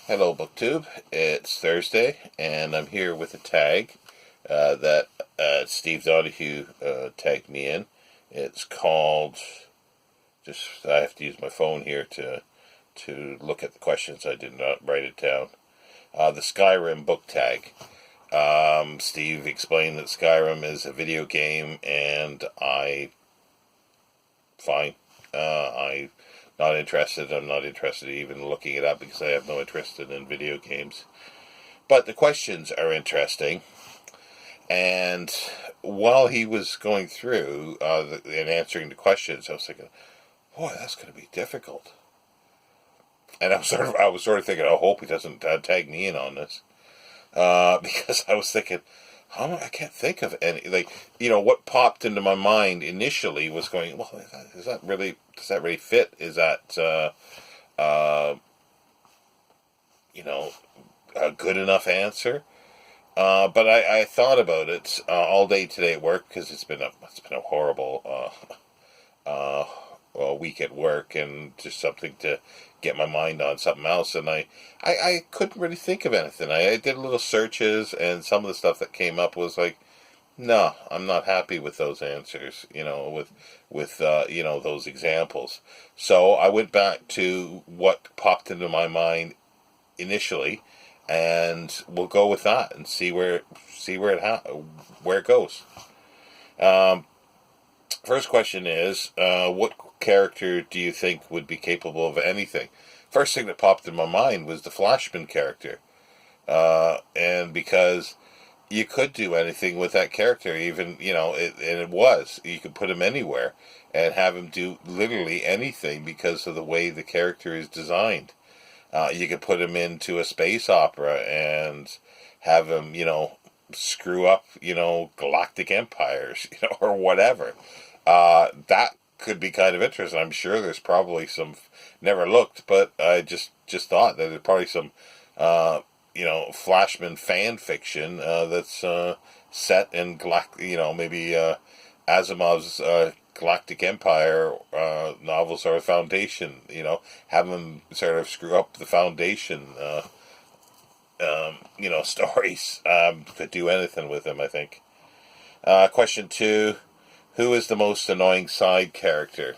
Hello, BookTube. It's Thursday, and I'm here with a tag that Steve Donoghue tagged me in. It's called. I have to use my phone here to look at the questions. I did not write it down. The Skyrim Book Tag. Steve explained that Skyrim is a video game, and fine. I not interested. I'm not interested in even looking it up because I have no interest in video games. But the questions are interesting. And while he was going through and answering the questions, I was thinking, boy, that's going to be difficult. And I was sort of thinking, I hope he doesn't tag me in on this, because I was thinking, I can't think of any. What popped into my mind initially was going, well, does that really fit? Is that a good enough answer? But I thought about it all day today at work because it's been a horrible week at work, and just something to get my mind on something else. And I couldn't really think of anything. I did little searches, and some of the stuff that came up was like, no, I'm not happy with those answers. With those examples. So I went back to what popped into my mind initially, and we'll go with that and see where it goes. First question is, what character do you think would be capable of anything? First thing that popped in my mind was the Flashman character, and because you could do anything with that character, even you could put him anywhere and have him do literally anything because of the way the character is designed. You could put him into a space opera and have him, screw up, galactic empires, or whatever. That could be kind of interesting. I'm sure there's probably some, never looked, but I just thought that there's probably some, Flashman fan fiction that's set in maybe Asimov's Galactic Empire novels or Foundation. Have them sort of screw up the Foundation. Stories. Could do anything with them, I think. Question 2. Who is the most annoying side character?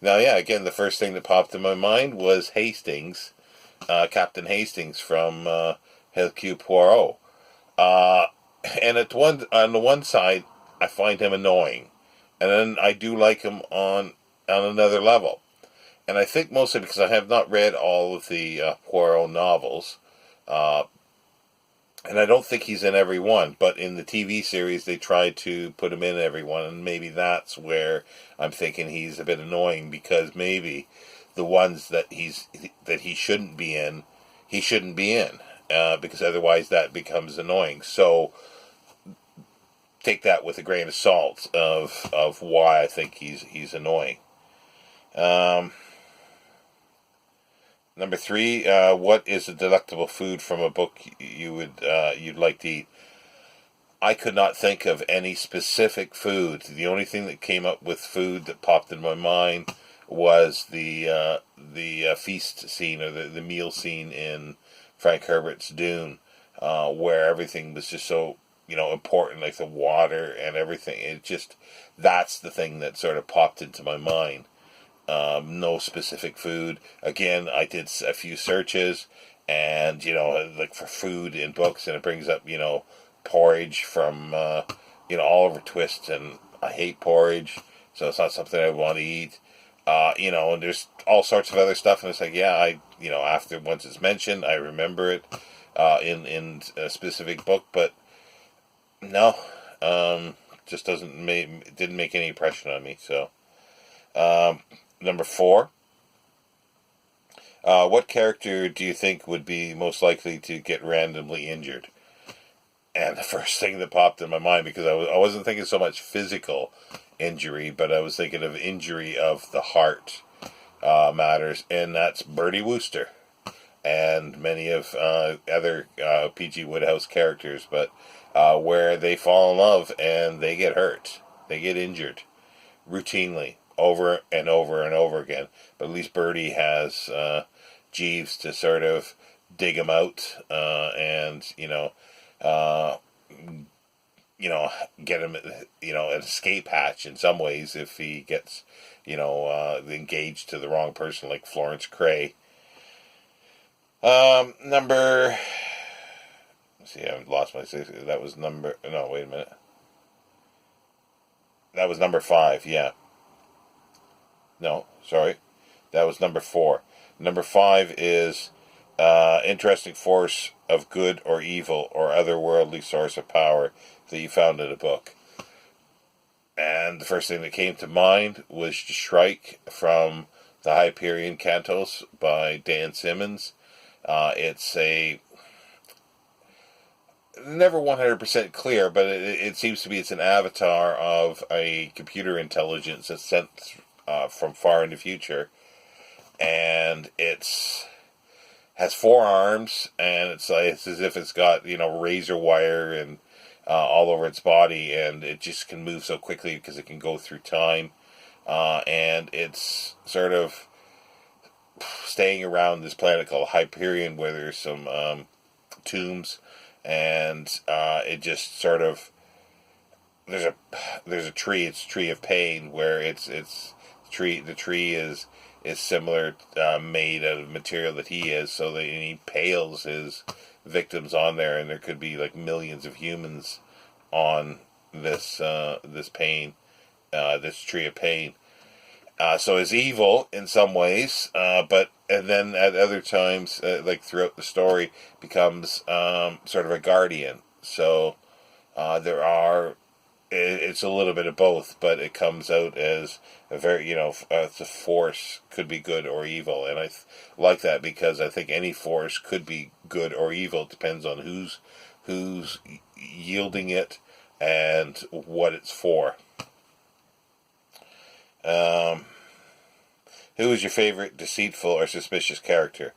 Now, yeah, again, the first thing that popped in my mind was Hastings, Captain Hastings from Hercule Poirot. And on the one side, I find him annoying, and then I do like him on another level. And I think mostly because I have not read all of the Poirot novels, and I don't think he's in every one, but in the TV series they tried to put him in every one, and maybe that's where I'm thinking he's a bit annoying, because maybe the ones that he shouldn't be in, because otherwise that becomes annoying. So take that with a grain of salt of why I think he's annoying. Number 3, what is a delectable food from a book you'd like to eat? I could not think of any specific food. The only thing that came up with food that popped in my mind was the feast scene, or the meal scene in Frank Herbert's Dune, where everything was just so important, like the water and everything. That's the thing that sort of popped into my mind. No specific food. Again, I did a few searches, and like for food in books, and it brings up porridge from Oliver Twist, and I hate porridge, so it's not something I want to eat. And there's all sorts of other stuff, and it's like, yeah, after once it's mentioned, I remember it in a specific book, but no, just didn't make any impression on me. So. Number 4, what character do you think would be most likely to get randomly injured? And the first thing that popped in my mind, because I wasn't thinking so much physical injury, but I was thinking of injury of the heart matters, and that's Bertie Wooster and many of other P.G. Wodehouse characters, but where they fall in love and they get hurt, they get injured routinely, over and over and over again. But at least Bertie has Jeeves to sort of dig him out, and uh, get him, an escape hatch in some ways if he gets, engaged to the wrong person, like Florence Cray. Number. Let's see, I lost my six. That was number. No, wait a minute. That was number 5. Yeah. No, sorry. That was number 4. Number 5 is interesting force of good or evil or otherworldly source of power that you found in a book. And the first thing that came to mind was Shrike from the Hyperion Cantos by Dan Simmons. It's never 100% clear, but it seems to be it's an avatar of a computer intelligence that's sent from far in the future, and has 4 arms, and it's as if it's got razor wire and all over its body, and it just can move so quickly because it can go through time, and it's sort of staying around this planet called Hyperion, where there's some tombs, and it just sort of there's a tree. It's Tree of Pain, where the tree is similar, made out of material that he is, so that he pales his victims on there, and there could be like millions of humans on this pain, this Tree of Pain. So it's evil in some ways, and then at other times, like throughout the story, becomes sort of a guardian. So it's a little bit of both, but it comes out as a very, it's a force, could be good or evil, and I like that because I think any force could be good or evil. It depends on who's yielding it and what it's for. Who is your favorite deceitful or suspicious character?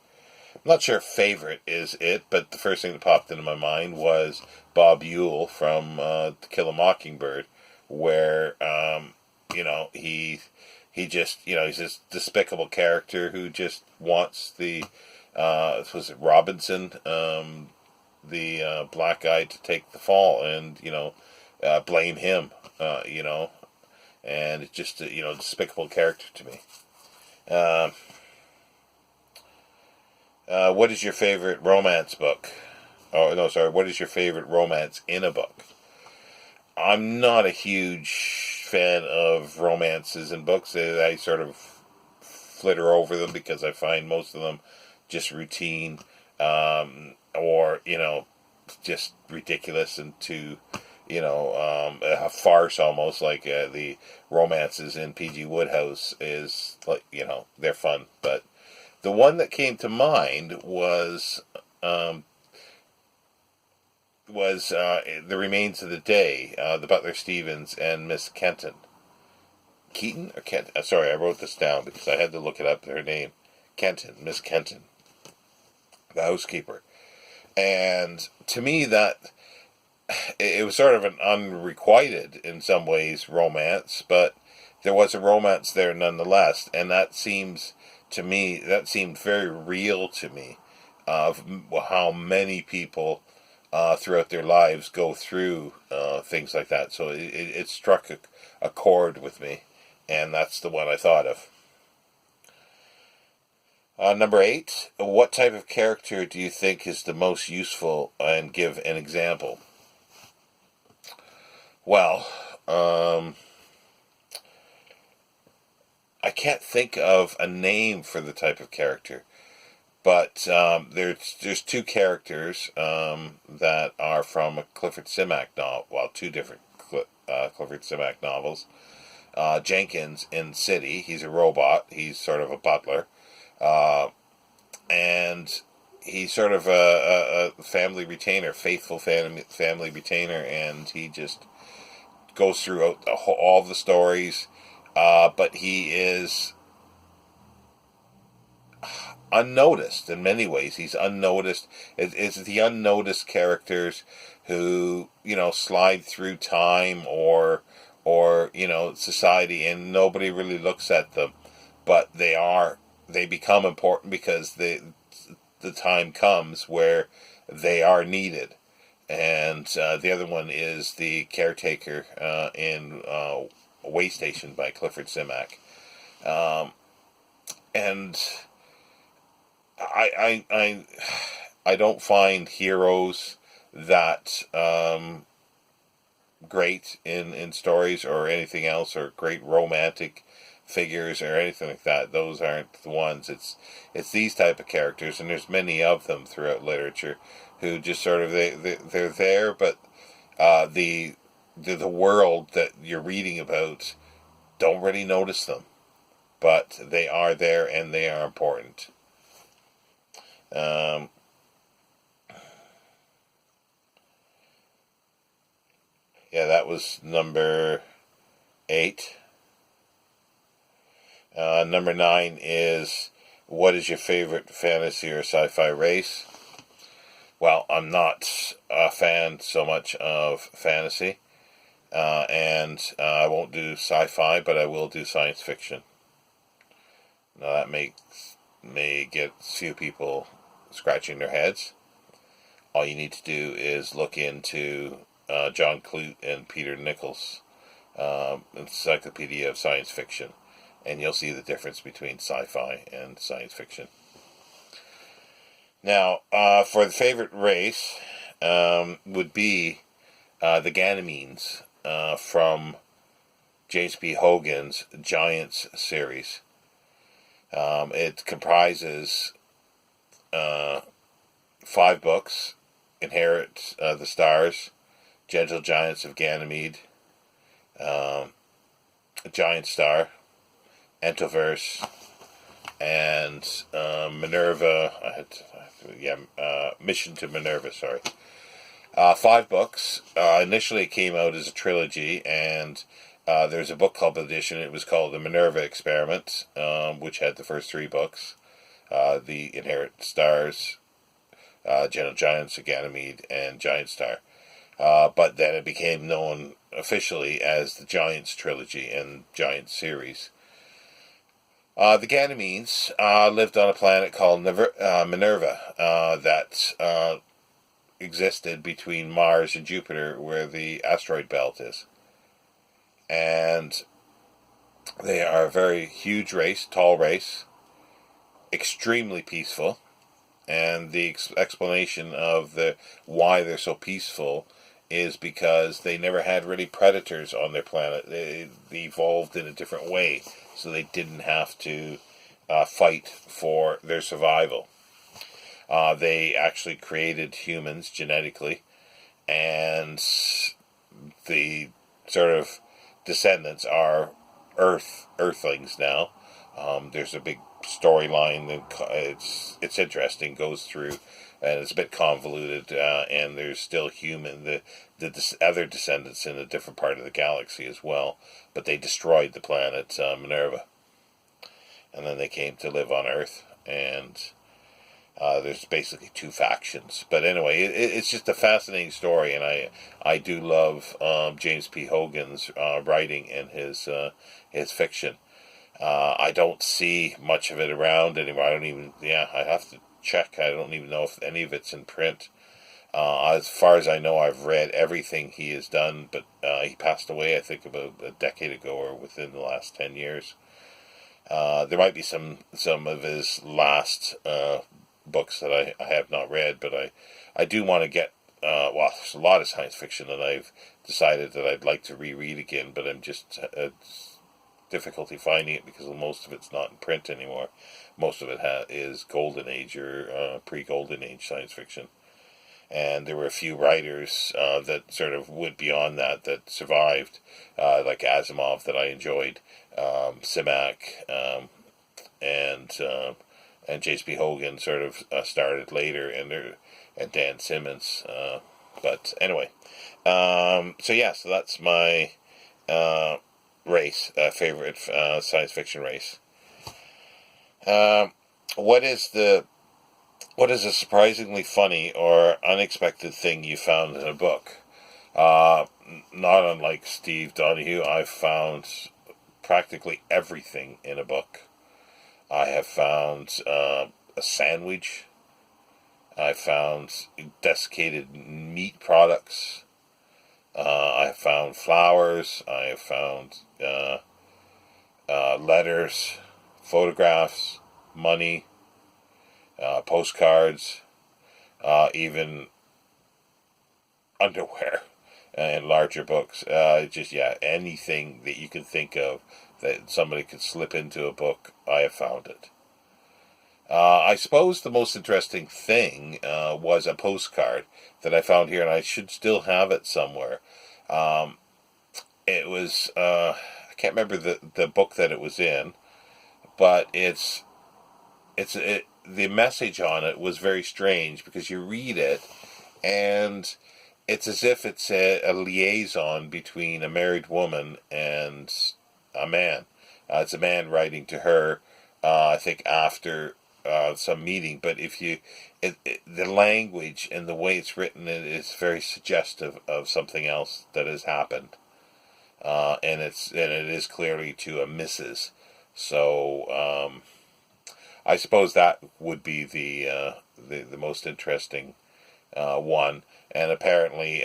I'm not sure favorite is it, but the first thing that popped into my mind was Bob Ewell from To Kill a Mockingbird, where he just he's this despicable character who just wants the was it Robinson, the black guy, to take the fall and blame him, and it's just a despicable character to me. What is your favorite romance book? Oh, no, sorry. What is your favorite romance in a book? I'm not a huge fan of romances in books. I sort of flitter over them because I find most of them just routine, or, just ridiculous and a farce almost, like the romances in P.G. Wodehouse is like, they're fun. But the one that came to mind was The Remains of the Day, the Butler Stevens and Miss Kenton. Keaton or Kent? Sorry, I wrote this down because I had to look it up, her name. Kenton, Miss Kenton, the housekeeper. And to me, it was sort of an unrequited, in some ways, romance, but there was a romance there nonetheless, and that seemed very real to me, of how many people throughout their lives go through things like that. So it struck a chord with me, and that's the one I thought of. Number 8, what type of character do you think is the most useful, and give an example? Well, I can't think of a name for the type of character, but there's 2 characters that are from a Clifford Simak novel. Well, 2 different Clifford Simak novels. Jenkins in City, he's a robot. He's sort of a butler, and he's sort of a family retainer, faithful family retainer, and he just goes throughout all the stories, but he is unnoticed in many ways. He's unnoticed. It's the unnoticed characters who slide through time or society, and nobody really looks at them, but they become important because the time comes where they are needed. And the other one is The Caretaker in Way Station by Clifford Simak. And I don't find heroes that great in stories or anything else, or great romantic figures or anything like that. Those aren't the ones. It's these type of characters, and there's many of them throughout literature who just sort of they're there, but the world that you're reading about don't really notice them, but they are there and they are important. Yeah, that was number 8. Number 9 is, what is your favorite fantasy or sci-fi race? Well, I'm not a fan so much of fantasy, and I won't do sci-fi, but I will do science fiction. Now that may get a few people scratching their heads. All you need to do is look into John Clute and Peter Nichols' Encyclopedia of Science Fiction, and you'll see the difference between sci-fi and science fiction. Now, for the favorite race, would be the Ganymedes from James P. Hogan's Giants series. It comprises 5 books: Inherit the Stars, Gentle Giants of Ganymede, Giant Star, Entoverse, and Minerva. Mission to Minerva. Sorry, 5 books. Initially, it came out as a trilogy, and there's a book club edition. It was called The Minerva Experiment, which had the first 3 books: The Inherit Stars, Gentle Giants of Ganymede, and Giant Star. But then it became known officially as the Giants Trilogy and Giants Series. The Ganymedes lived on a planet called Minerva that existed between Mars and Jupiter, where the asteroid belt is. And they are a very huge race, tall race, extremely peaceful. And the explanation of why they're so peaceful is because they never had really predators on their planet. They evolved in a different way, so they didn't have to fight for their survival. They actually created humans genetically, and the sort of descendants are Earthlings now. There's a big storyline that it's interesting, goes through, and it's a bit convoluted, and there's still the other descendants in a different part of the galaxy as well, but they destroyed the planet Minerva, and then they came to live on Earth, and there's basically 2 factions. But anyway, it's just a fascinating story, and I do love James P. Hogan's writing and his fiction. I don't see much of it around anymore. I have to check. I don't even know if any of it's in print. As far as I know, I've read everything he has done, but he passed away, I think, about a decade ago or within the last 10 years. There might be some of his last books that I have not read, but I do want to get, there's a lot of science fiction that I've decided that I'd like to reread again, but I'm just difficulty finding it because most of it's not in print anymore. Most of it is Golden Age or pre-Golden Age science fiction. And there were a few writers that sort of went beyond that survived, like Asimov, that I enjoyed, Simak, and James P. Hogan sort of started later, and Dan Simmons. But anyway, so that's my favorite science fiction race. What is a surprisingly funny or unexpected thing you found in a book? Not unlike Steve Donoghue, I've found practically everything in a book. I have found a sandwich I found desiccated meat products. I found flowers. I found letters, photographs, money, postcards, even underwear and larger books. Just, yeah, anything that you can think of that somebody could slip into a book, I have found it. I suppose the most interesting thing was a postcard that I found here, and I should still have it somewhere. It was, I can't remember the book that it was in, but the message on it was very strange, because you read it, and it's as if it's a liaison between a married woman and a man. It's a man writing to her, I think after some meeting, but the language and the way it's written, it is very suggestive of something else that has happened, and it is clearly to a Mrs. So I suppose that would be the most interesting one. And apparently,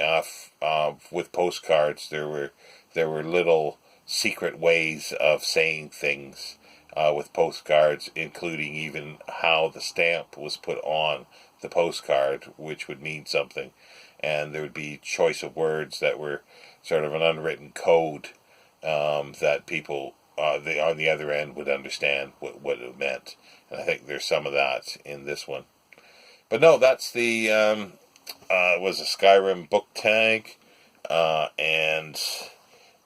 with postcards, there were little secret ways of saying things with postcards, including even how the stamp was put on the postcard, which would mean something. And there would be choice of words that were sort of an unwritten code that people on the other end would understand what it meant. And I think there's some of that in this one. But no, that's the was a Skyrim Book Tag, and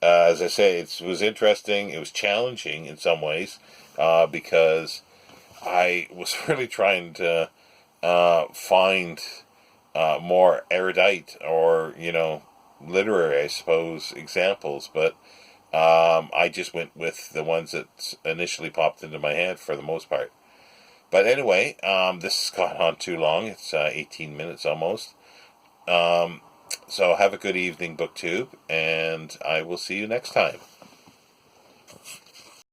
as I say, it was interesting. It was challenging in some ways, because I was really trying to find more erudite or, literary, I suppose, examples, but I just went with the ones that initially popped into my head for the most part. But anyway, this has gone on too long. It's 18 minutes almost. So have a good evening, BookTube, and I will see you next time.